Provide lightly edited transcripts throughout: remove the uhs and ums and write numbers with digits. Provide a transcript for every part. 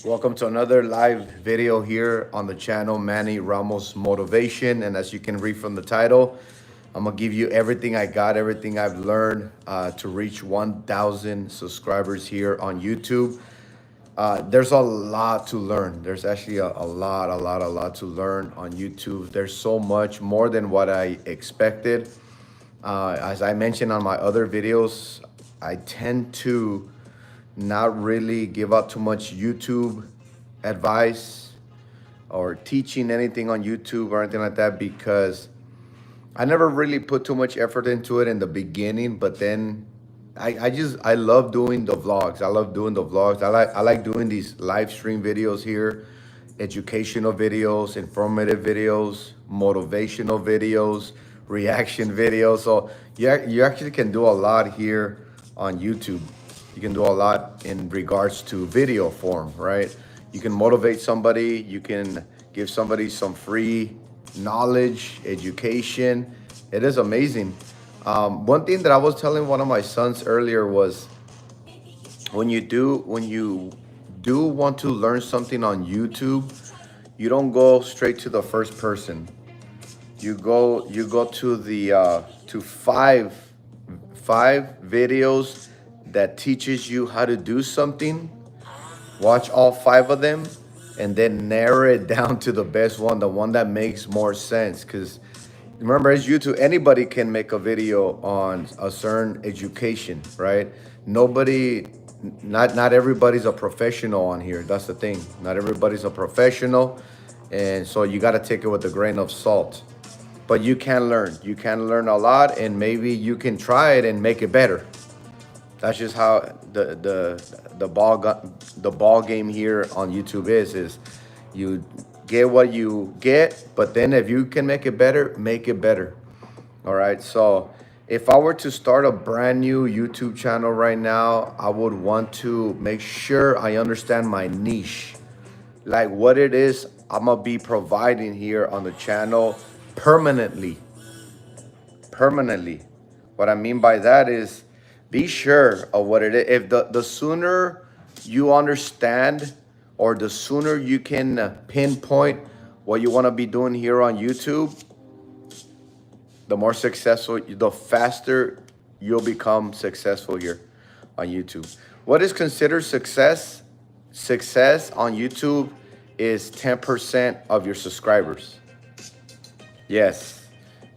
Welcome to another live video here on the channel 𝐷𝐻𝐼 Motivationn. And as you can read from the title, I'm gonna give you everything I got, everything I've learned to reach 1,000 subscribers here on YouTube. There's a lot to learn. There's actually a lot to learn on YouTube. There's so much more than what I expected. As I mentioned on my other videos, I tend to not really give out too much YouTube advice or teaching anything on YouTube or anything like that, because I never really put too much effort into it in the beginning. But then I love doing the vlogs. I like doing these live stream videos here, educational videos, informative videos, motivational videos, reaction videos. So you actually can do a lot here on YouTube. You can do a lot in regards to video form, right? You can motivate somebody. You can give somebody some free knowledge, education. It is amazing. One thing that I was telling one of my sons earlier was, when you do want to learn something on YouTube, you don't go straight to the first person. You go to the to five videos that teaches you how to do something. Watch all 5 of them and then narrow it down to the best one, the one that makes more sense. Because remember, as YouTube, anybody can make a video on a certain education, right? Not everybody's a professional on here. That's the thing. Not everybody's a professional. And so you got to take it with a grain of salt. But you can learn. You can learn a lot, and maybe you can try it and make it better. That's just how the ball game here on YouTube is you get what you get, but then if you can make it better, make it better. All right. So if I were to start a brand new YouTube channel right now, I would want to make sure I understand my niche, like what it is I'm gonna be providing here on the channel permanently. What I mean by that is, be sure of what it is. If the sooner you understand, or the sooner you can pinpoint what you want to be doing here on YouTube, the more successful, the faster you'll become successful here on YouTube. What is considered success? Success on YouTube is 10% of your subscribers. Yes,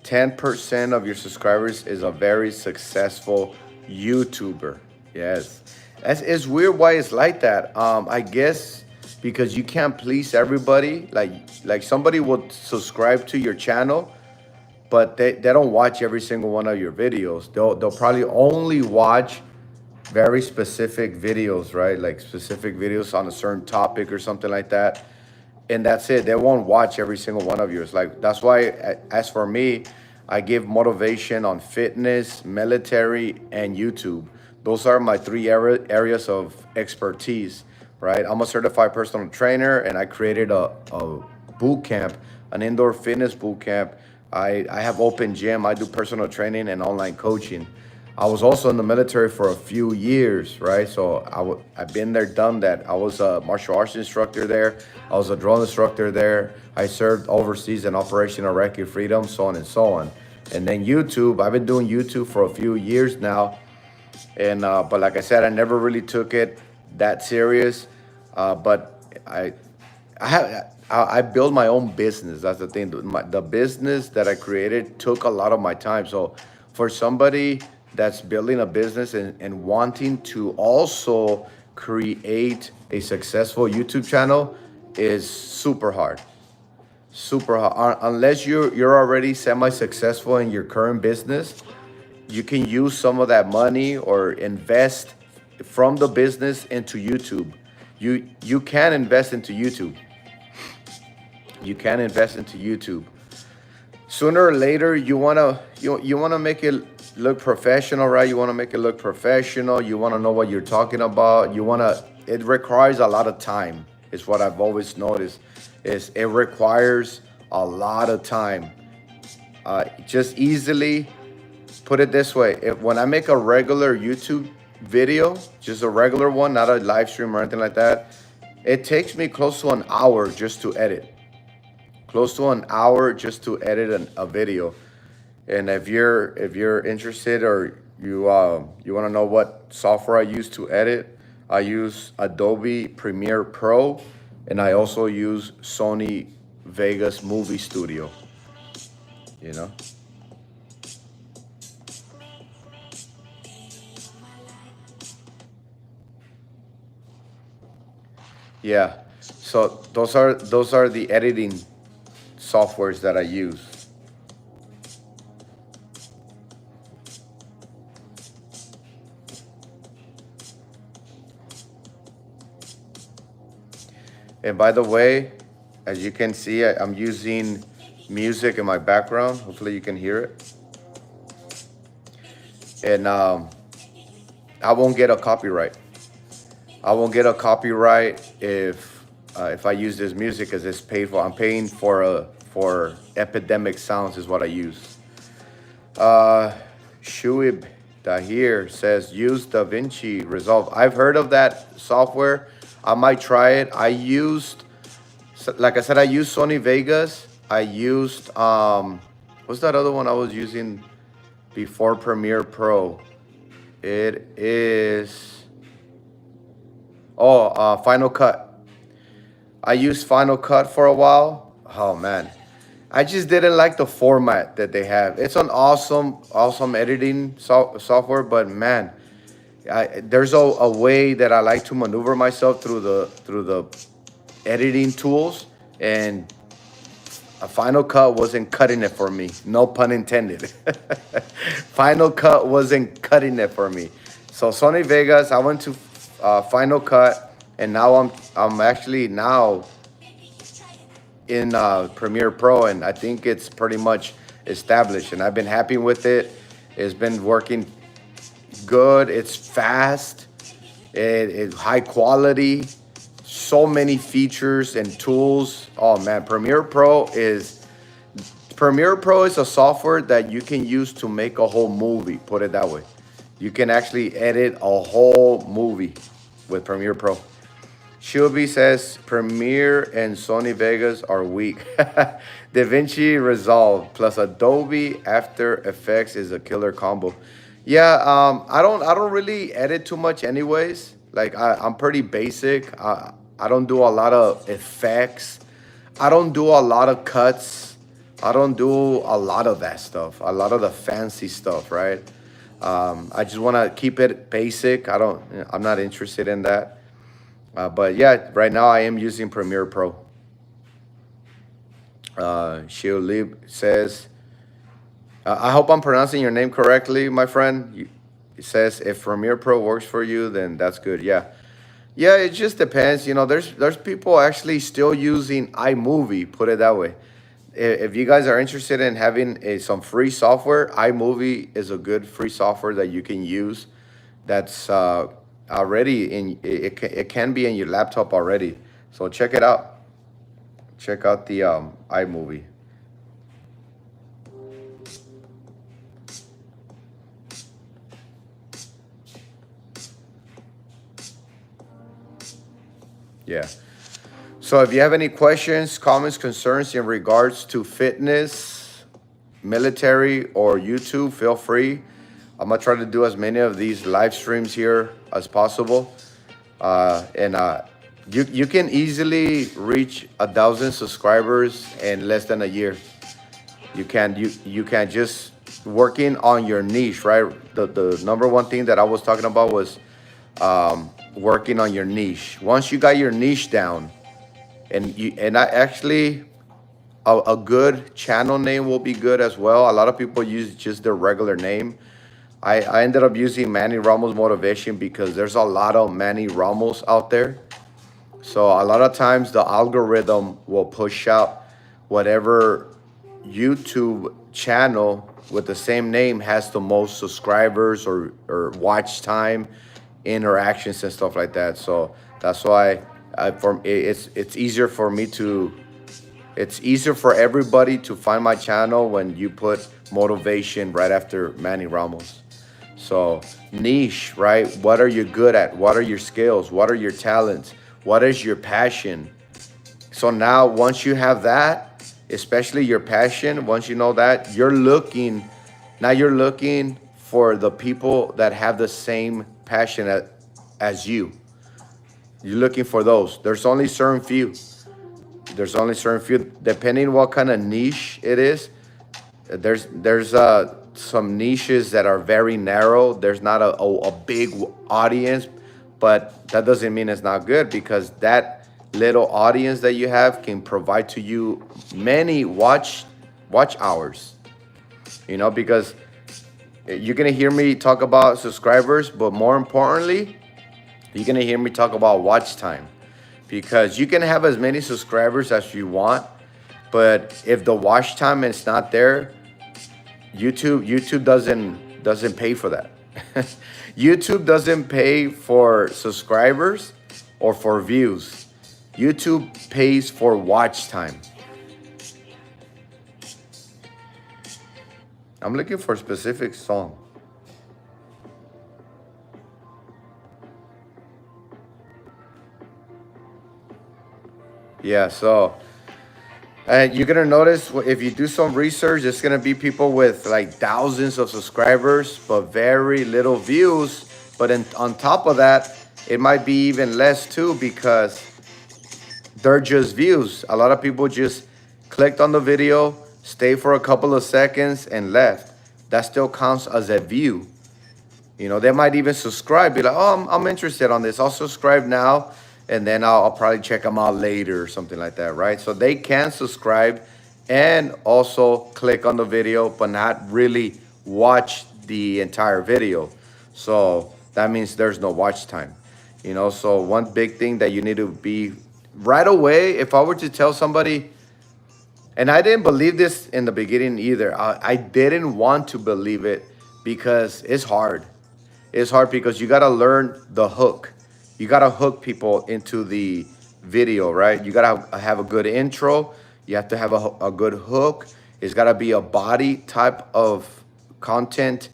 10% of your subscribers is a very successful YouTuber. Yes, it's weird why it's like that. I guess because you can't please everybody. Like somebody will subscribe to your channel, but they don't watch every single one of your videos. They'll probably only watch very specific videos, right? Like specific videos on a certain topic or something like that, and that's it. They won't watch every single one of yours. Like, that's why, as for me, I give motivation on fitness, military, and YouTube. Those are my 3 areas of expertise, right? I'm a certified personal trainer, and I created a boot camp, an indoor fitness boot camp. I have open gym. I do personal training and online coaching. I was also in the military for a few years, right? So I've been there, done that. I was a martial arts instructor there. I was a drone instructor there. I served overseas in Operation Iraqi Freedom, so on and so on. And then YouTube, I've been doing YouTube for a few years now. And but like I said, I never really took it that serious. But I built my own business. That's the thing. The business that I created took a lot of my time. So for somebody that's building a business and wanting to also create a successful YouTube channel is super hard. Unless you're already semi-successful in your current business, you can use some of that money or invest from the business into YouTube. You can invest into YouTube. You can invest into YouTube. Sooner or later, you wanna make it look professional, right? You wanna make it look professional. You wanna know what you're talking about. It requires a lot of time. Is what I've always noticed. It requires a lot of time. Just easily put it this way: when I make a regular YouTube video, just a regular one, not a live stream or anything like that, It takes me close to an hour just to edit. Close to an hour just to edit a video. And if you're interested, or you want to know what software I use to edit, I use Adobe Premiere Pro, and I also use Sony Vegas Movie Studio. You know. Yeah. So those are the editing softwares that I use. And by the way, as you can see, I'm using music in my background. Hopefully you can hear it. And I won't get a copyright. I won't get a copyright if I use this music, because it's paid for. I'm paying for Epidemic Sounds is what I use. 𝐁𝐨𝐦𝐩 says use DaVinci Resolve. I've heard of that software. I might try it. Like I said, I used Sony Vegas. I used what's that other one I was using before Premiere Pro? It is Final Cut. I used Final Cut for a while. Oh man, I just didn't like the format that they have. It's an awesome editing software, but man, there's a way that I like to maneuver myself through the editing tools, and a Final Cut wasn't cutting it for me. No pun intended. Final Cut wasn't cutting it for me. So Sony Vegas, I went to Final Cut, and now I'm actually now in Premiere Pro, and I think it's pretty much established, and I've been happy with it. It's been working good. It's fast. It's high quality. So many features and tools. Oh man, Premiere Pro is a software that you can use to make a whole movie. Put it that way. You can actually edit a whole movie with Premiere Pro. Shubi says Premiere and Sony Vegas are weak. DaVinci Resolve plus Adobe After Effects is a killer combo. Yeah, I don't really edit too much anyways. Like I'm pretty basic. I don't do a lot of effects. I don't do a lot of cuts. I don't do a lot of that stuff. A lot of the fancy stuff, right? I just want to keep it basic. I'm not interested in that. But yeah, right now I am using Premiere Pro. 𝐁𝐨𝐬 says, I hope I'm pronouncing your name correctly, my friend. It says, if Premiere Pro works for you, then that's good. Yeah. Yeah, it just depends. You know, there's people actually still using iMovie, put it that way. If you guys are interested in having some free software, iMovie is a good free software that you can use. That's already it can be in your laptop already. So check it out. Check out the iMovie. Yeah. So if you have any questions, comments, concerns in regards to fitness, military, or YouTube, feel free. I'm gonna try to do as many of these live streams here as possible. You can easily reach 1,000 subscribers in less than a year. You can just working on your niche, right? The number one thing that I was talking about was working on your niche. Once you got your niche down, and I actually a good channel name will be good as well. A lot of people use just their regular name. I ended up using Manny Ramos Motivation because there's a lot of Manny Ramos out there. So a lot of times the algorithm will push out whatever YouTube channel with the same name has the most subscribers or watch time, interactions and stuff like that. So that's why it's easier for me to, it's easier for everybody to find my channel when you put motivation right after Manny Ramos. So niche, right? What are you good at? What are your skills? What are your talents? What is your passion? So now once you have that, especially your passion, once you know that, you're looking for the people that have the same passion as you. You're looking for those. There's only certain few. Depending what kind of niche it is. There's some niches that are very narrow. There's not a big audience, but that doesn't mean it's not good, because that little audience that you have can provide to you many watch hours. You know, because you're gonna hear me talk about subscribers, but more importantly, you're gonna hear me talk about watch time, because you can have as many subscribers as you want, but if the watch time is not there, YouTube doesn't pay for that. YouTube doesn't pay for subscribers or for views. YouTube pays for watch time. I'm looking for a specific song. Yeah, so you're gonna notice if you do some research, it's gonna be people with like thousands of subscribers, but very little views. But on top of that, it might be even less too, because they're just views. A lot of people just clicked on the video, stayed for a couple of seconds, and left. That still counts as a view. You know, they might even subscribe, be like, oh, I'm interested on this. I'll subscribe now, and then I'll probably check them out later or something like that, right? So they can subscribe and also click on the video, but not really watch the entire video. So that means there's no watch time. You know, so one big thing that you need to be right away, if I were to tell somebody, and I didn't believe this in the beginning either. I didn't want to believe it, because it's hard. It's hard because you got to learn the hook. You got to hook people into the video, right? You got to have a good intro. You have to have a good hook. It's got to be a body type of content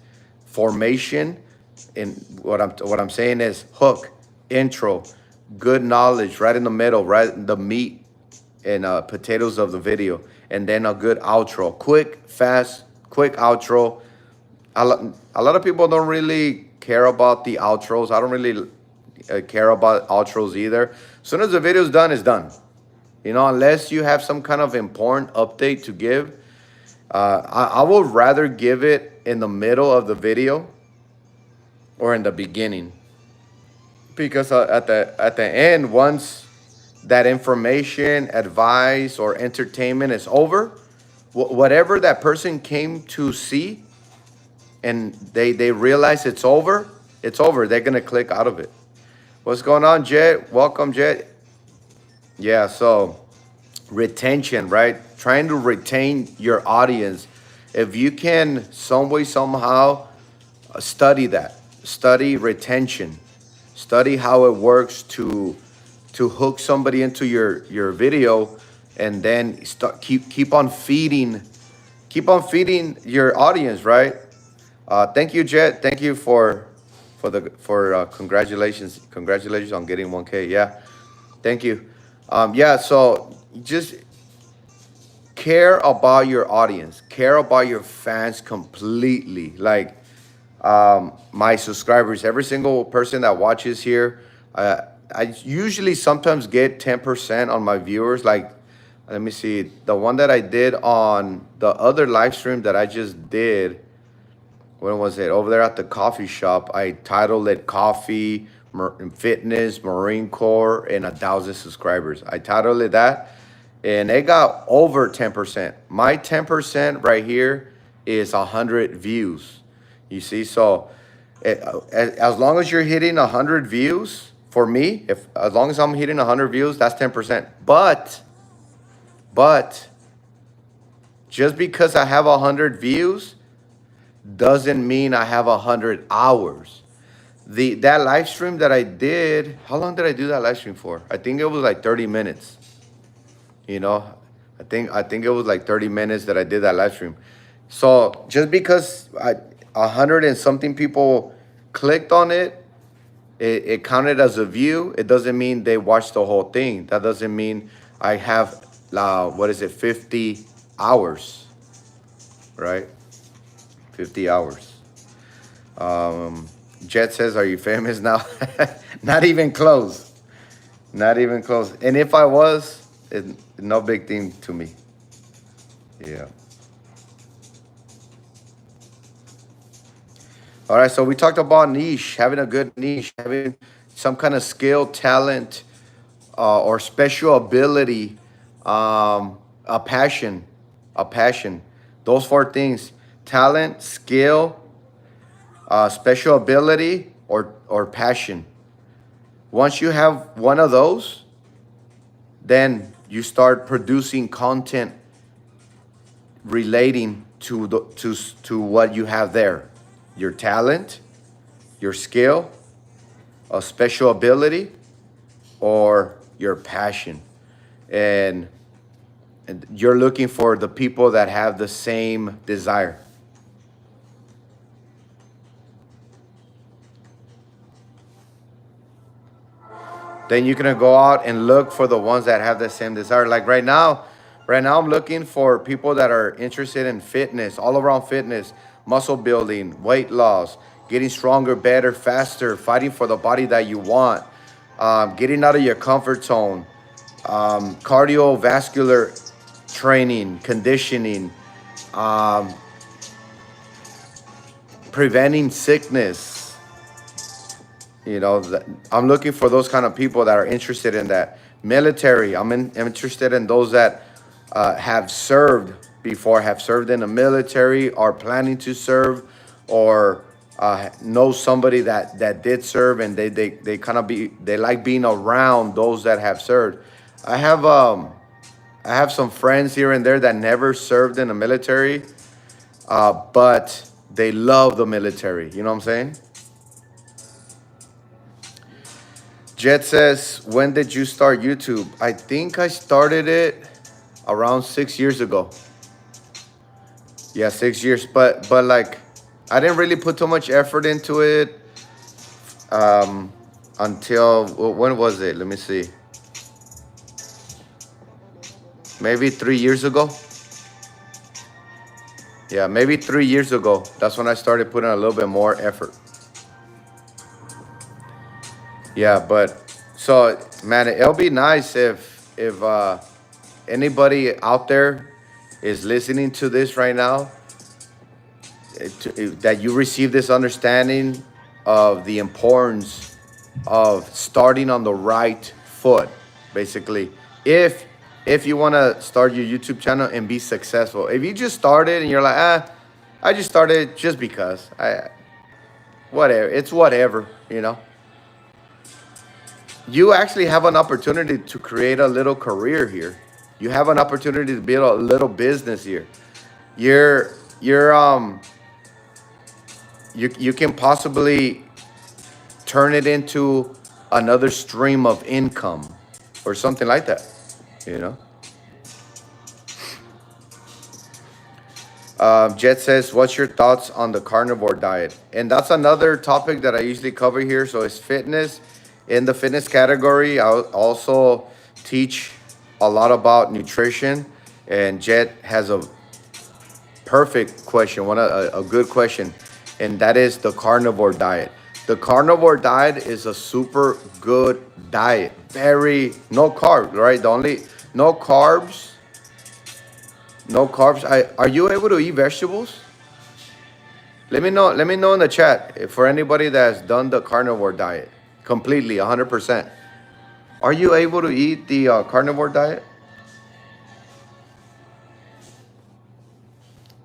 formation. And what I'm saying is hook, intro, good knowledge right in the middle, right in the meat and potatoes of the video, and then a good outro, quick, fast, quick outro. A lot of people don't really care about the outros. I don't really care about outros either. As soon as the video's done, it's done. You know, unless you have some kind of important update to give. I would rather give it in the middle of the video or in the beginning, because at the end, once that information, advice, or entertainment is over, whatever that person came to see, and they realize it's over, they're gonna click out of it. What's going on, Jet? Welcome, Jet. Yeah, so retention, right? Trying to retain your audience. If you can some way, somehow study that, study retention, study how it works to hook somebody into your video, and then keep on feeding your audience, right? Thank you, Jet. Thank you for congratulations on getting 1K. Yeah, thank you. Yeah, so just care about your audience, care about your fans completely. Like my subscribers, every single person that watches here, I usually sometimes get 10% on my viewers. Like, let me see, the one that I did on the other live stream that I just did, when was it? Over there at the coffee shop, I titled it Coffee, Fitness, Marine Corps, and 1,000 subscribers. I titled it that, and it got over 10%. My 10% right here is 100 views. You see, so as long as you're hitting 100 views, for me, as long as I'm hitting 100 views, that's 10%. But just because I have 100 views doesn't mean I have 100 hours. That live stream that I did, how long did I do that live stream for? I think it was like 30 minutes. You know, I think it was like 30 minutes that I did that live stream. So just because 100 and something people clicked on it, it counted as a view. It doesn't mean they watched the whole thing. That doesn't mean I have, 50 hours, right? 50 hours. Jet says, are you famous now? Not even close. Not even close. And if I was, no big thing to me. Yeah. All right, so we talked about niche, having a good niche, having some kind of skill, talent, or special ability, a passion. Those 4 things: talent, skill, special ability, or passion. Once you have one of those, then you start producing content relating to what you have there. Your talent, your skill, a special ability, or your passion. And you're looking for the people that have the same desire. Then you're gonna go out and look for the ones that have the same desire. Like right now I'm looking for people that are interested in fitness, all around fitness, muscle building, weight loss, getting stronger, better, faster, fighting for the body that you want, getting out of your comfort zone, cardiovascular training, conditioning, preventing sickness. I'm looking for those kind of people that are interested in that. Military, I'm interested in those that have served before, have served in the military, are planning to serve, or know somebody that did serve, and they kind of they like being around those that have served. I have some friends here and there that never served in the military, but they love the military. You know what I'm saying? Jet says, when did you start YouTube? I think I started it around 6 years ago. Yeah, 6 years. But like, I didn't really put too much effort into it until, when was it? Let me see. Maybe 3 years ago. Yeah, maybe 3 years ago. That's when I started putting a little bit more effort. Yeah, but so, man, it'll be nice if anybody out there is listening to this right now, that you receive this understanding of the importance of starting on the right foot, basically. If you want to start your YouTube channel and be successful. If you just started and you're like, I just started just because, whatever, you actually have an opportunity to create a little career here. You have an opportunity to build a little business here. You can possibly turn it into another stream of income or something like that, Jet says, what's your thoughts on the carnivore diet? And that's another topic that I usually cover here. So it's fitness. In the fitness category, I also teach a lot about nutrition. And Jet has a perfect question, a good question. And that is the carnivore diet. The carnivore diet is a super good diet. No carbs, right? No carbs. No carbs. Are you able to eat vegetables? Let me know in the chat for anybody that has done the carnivore diet completely, 100%. Are you able to eat the carnivore diet?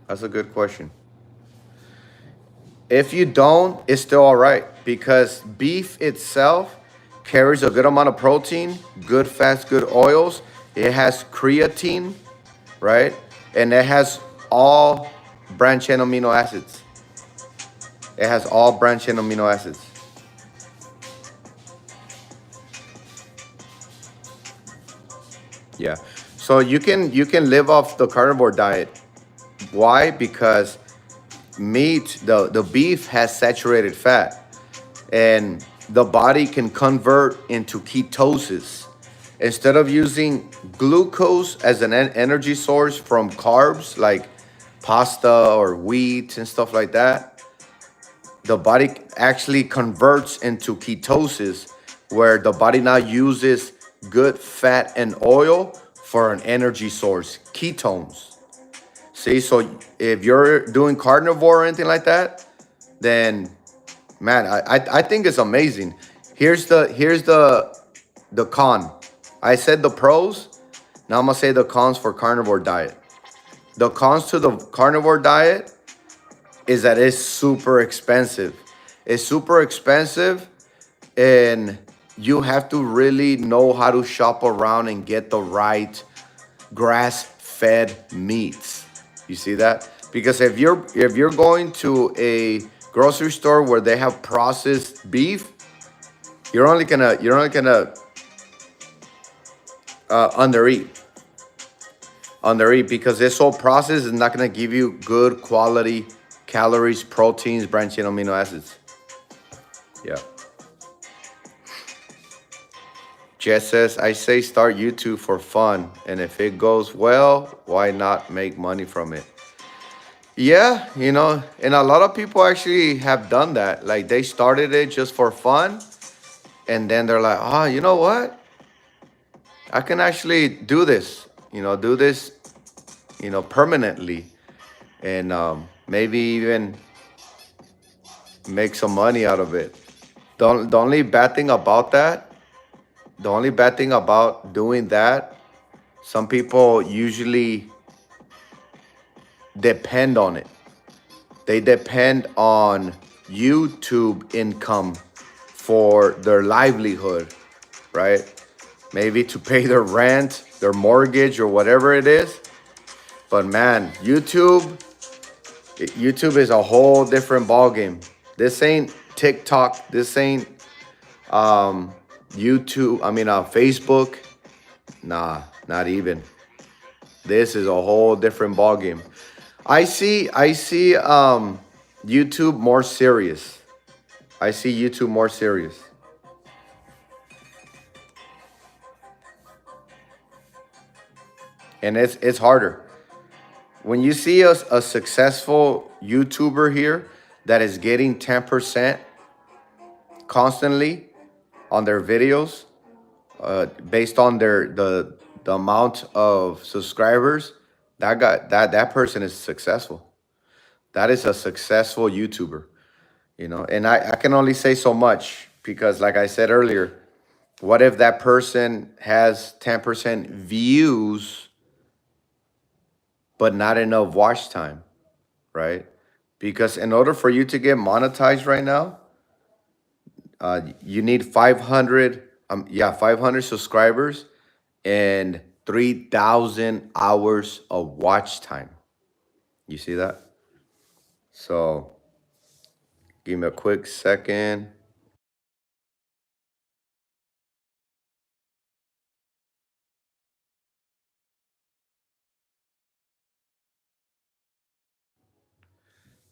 That's a good question. If you don't, it's still all right, because beef itself carries a good amount of protein, good fats, good oils. It has creatine, right? And it has all branched-chain amino acids. It has all branched-chain amino acids. Yeah. So you can live off the carnivore diet. Why? Because meat, the beef has saturated fat. And the body can convert into ketosis. Instead of using glucose as an energy source from carbs like pasta or wheat and stuff like that, the body actually converts into ketosis, where the body now uses good fat and oil for an energy source, ketones. See, so if you're doing carnivore or anything like that, then man, I think it's amazing. Here's the con. I said the pros. Now I'm gonna say the cons for carnivore diet. The cons to the carnivore diet is that it's super expensive. It's super expensive, and you have to really know how to shop around and get the right grass-fed meats. You see that? Because if you're going to a grocery store where they have processed beef, you're only gonna undereat, because it's so processed. It's not gonna give you good quality calories, proteins, branched chain amino acids. Yeah. Jess says, I say start YouTube for fun, and if it goes well, why not make money from it? Yeah, and a lot of people actually have done that. Like they started it just for fun, and then they're like, oh, you know what? I can actually do this, permanently, and maybe even make some money out of it. The only bad thing about that, the only bad thing about doing that, some people usually depend on it. They depend on YouTube income for their livelihood, right? Maybe to pay their rent, their mortgage, or whatever it is. But man, YouTube is a whole different ballgame. This ain't TikTok. This ain't YouTube. Facebook. Nah, not even. This is a whole different ballgame. I see YouTube more serious. I see YouTube more serious. And it's harder. When you see a successful YouTuber here that is getting 10% constantly on their videos, based on the amount of subscribers, that person is successful. That is a successful YouTuber, And I can only say so much, because, like I said earlier, what if that person has 10% views but not enough watch time, right? Because in order for you to get monetized right now, you need 500 subscribers and 3,000 hours of watch time. You see that? So give me a quick second.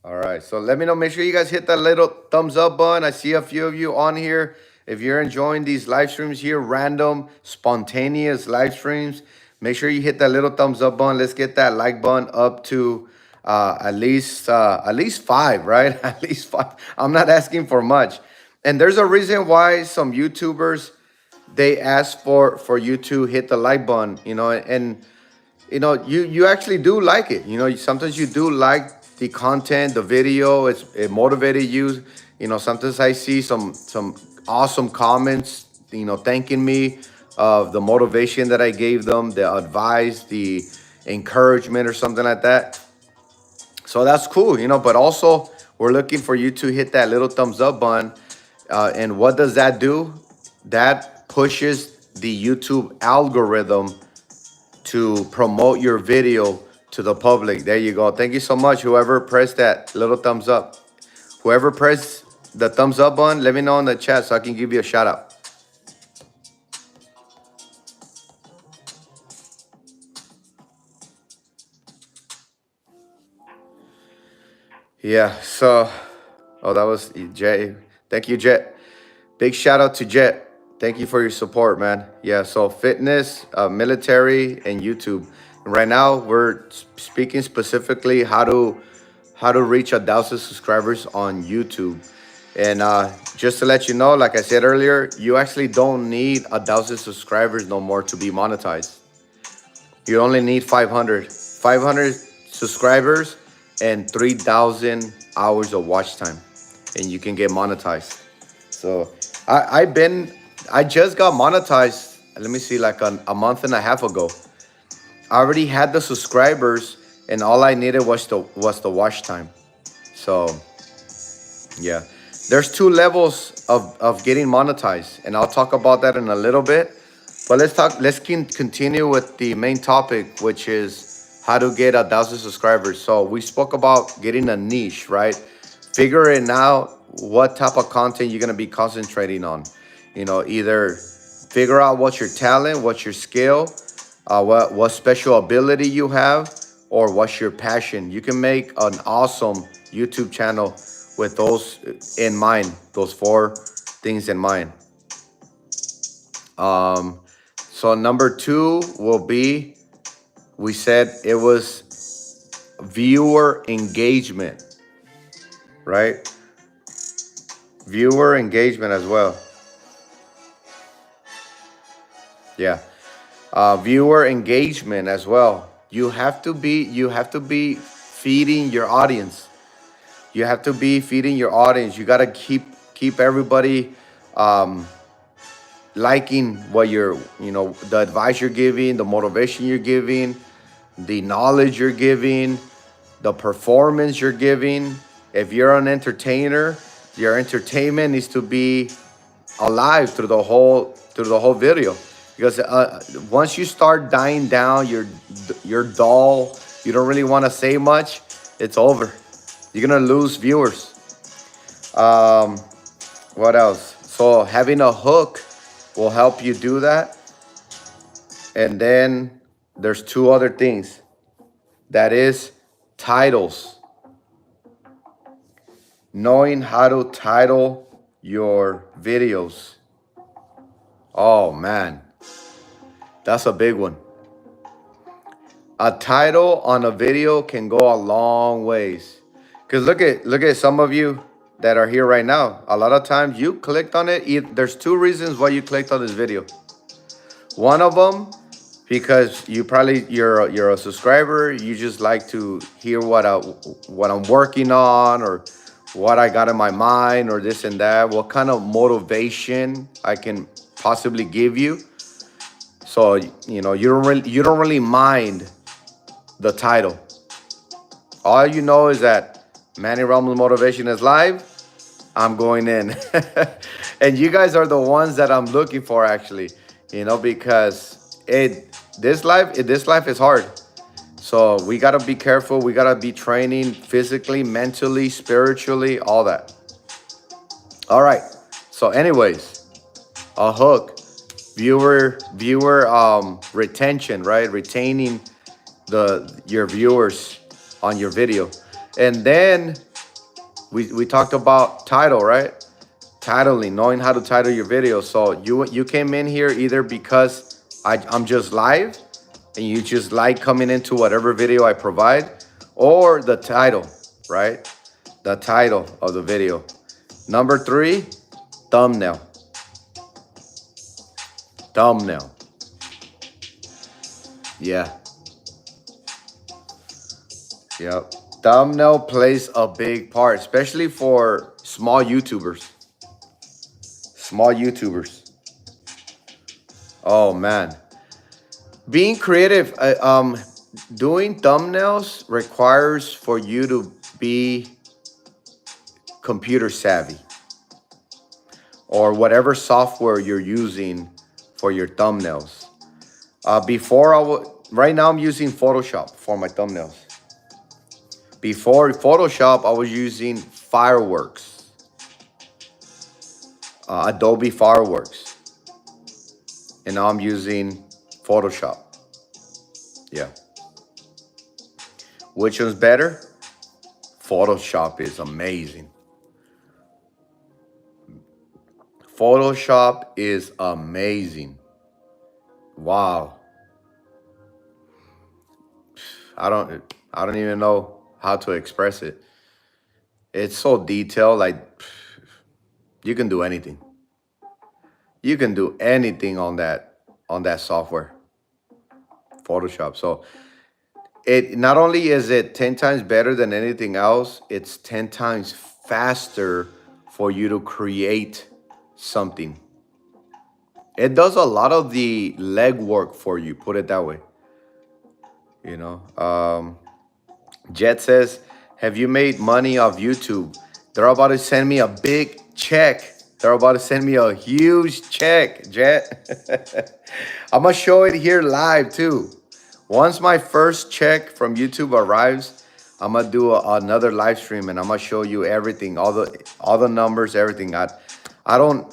All right, so let me know. Make sure you guys hit that little thumbs up button. I see a few of you on here. If you're enjoying these live streams here, random, spontaneous live streams, make sure you hit that little thumbs up button. Let's get that like button up to at least 5, right? At least 5. I'm not asking for much. And there's a reason why some YouTubers, they ask for you to hit the like button, and you actually do like it. Sometimes you do like the content, the video. It motivated you. Sometimes I see some awesome comments, thanking me of the motivation that I gave them, the advice, the encouragement, or something like that. So that's cool, but also we're looking for you to hit that little thumbs up button. And what does that do? That pushes the YouTube algorithm to promote your video to the public. There you go. Thank you so much, whoever pressed that little thumbs up. Whoever pressed the thumbs up button, let me know in the chat so I can give you a shout out. Yeah, so, that was Jay. Thank you, Jet. Big shout out to Jet. Thank you for your support, man. Yeah, so fitness, military, and YouTube. And right now, we're speaking specifically how to reach 1,000 subscribers on YouTube. And just to let you know, like I said earlier, you actually don't need 1,000 subscribers no more to be monetized. You only need 500 subscribers and 3,000 hours of watch time, and you can get monetized. So I just got monetized. Let me see, like a month and a half ago. I already had the subscribers, and all I needed was the watch time. So yeah, there's two levels of getting monetized, and I'll talk about that in a little bit. But let's continue with the main topic, which is how to get 1,000 subscribers. So we spoke about getting a niche, right? Figuring out what type of content you're gonna be concentrating on. Either figure out what's your talent, what's your skill, what special ability you have, or what's your passion. You can make an awesome YouTube channel with those in mind, those four things in mind. So number two will be, we said it was viewer engagement, right? Viewer engagement as well. Yeah. Viewer engagement as well. You have to be feeding your audience. You have to be feeding your audience. You gotta keep everybody liking what the advice you're giving, the motivation you're giving, the knowledge you're giving, the performance you're giving. If you're an entertainer, your entertainment needs to be alive through the whole video, because once you start dying down, you're dull, you don't really want to say much, it's over. You're gonna lose viewers. What else? So having a hook will help you do that. And then there's two other things. That is titles. Knowing how to title your videos. Oh man, that's a big one. A title on a video can go a long ways. Because look at some of you that are here right now. A lot of times you clicked on it. There's two reasons why you clicked on this video. One of them, because you're a subscriber. You just like to hear what I'm working on, or what I got in my mind, or this and that. What kind of motivation I can possibly give you. So you don't really mind the title. All you know is that Manny Ramos Motivation is live. I'm going in. And you guys are the ones that I'm looking for, actually, because this life is hard. So we got to be careful. We got to be training physically, mentally, spiritually, all that. All right. So anyways, a hook, viewer retention, right? Retaining your viewers on your video. And then we talked about title, right? Titling, knowing how to title your video. So you came in here either because I'm just live and you just like coming into whatever video I provide, or the title, right? The title of the video. Number three, thumbnail. Thumbnail. Yeah. Yep. Thumbnail plays a big part, especially for small YouTubers. Oh man. Being creative, doing thumbnails requires for you to be computer savvy, or whatever software you're using for your thumbnails. Right now I'm using Photoshop for my thumbnails. Before Photoshop, I was using Fireworks, Adobe Fireworks, and now I'm using Photoshop. Yeah. Which one's better? Photoshop is amazing. Photoshop is amazing. Wow. I don't even know how to express it. It's so detailed, like you can do anything. You can do anything on that software, Photoshop. So it not only is it 10 times better than anything else, it's 10 times faster for you to create something. It does a lot of the legwork for you, put it that way. You know, Jet says, have you made money off YouTube? They're about to send me a big check. They're about to send me a huge check, Jet. I'm going to show it here live too. Once my first check from YouTube arrives, I'm going to do another live stream and I'm going to show you everything, all the numbers, everything. I'm not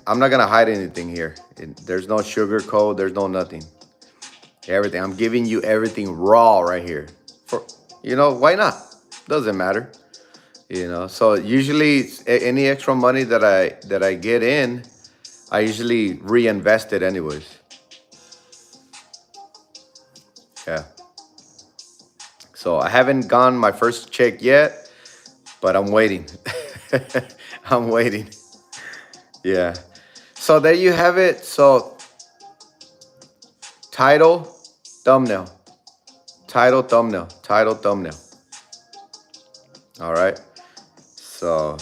going to hide anything here. There's no sugar code. There's no nothing. Everything. I'm giving you everything raw right here. Why not? Doesn't matter. So usually any extra money that I get in, I usually reinvest it anyways. Yeah. So I haven't gotten my first check yet, but I'm waiting. I'm waiting. Yeah. So there you have it. So title, thumbnail. Title, thumbnail. Title, thumbnail. All right. So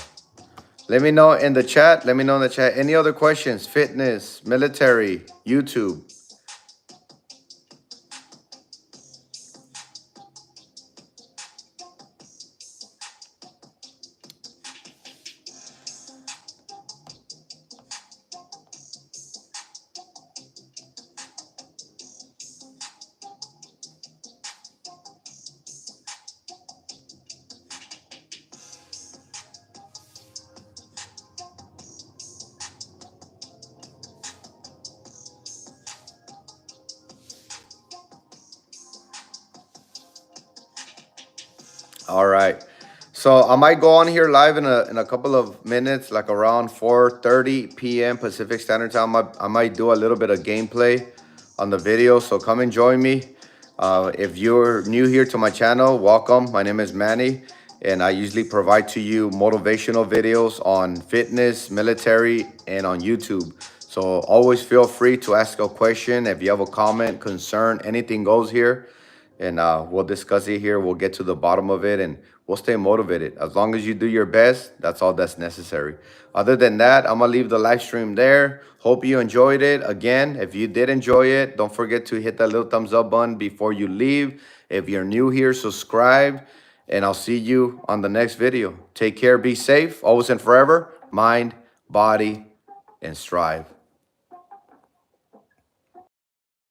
let me know in the chat. Let me know in the chat. Any other questions? Fitness, military, YouTube. All right. So I might go on here live in a couple of minutes, like around 4:30 p.m. Pacific Standard Time. I might do a little bit of gameplay on the video. So come and join me. If you're new here to my channel, welcome. My name is Manny, and I usually provide to you motivational videos on fitness, military, and on YouTube. So always feel free to ask a question. If you have a comment, concern, anything goes here. And we'll discuss it here. We'll get to the bottom of it, and we'll stay motivated. As long as you do your best, that's all that's necessary. Other than that, I'm going to leave the live stream there. Hope you enjoyed it. Again, if you did enjoy it, don't forget to hit that little thumbs up button before you leave. If you're new here, subscribe, and I'll see you on the next video. Take care. Be safe. Always and forever. Mind, body, and strive.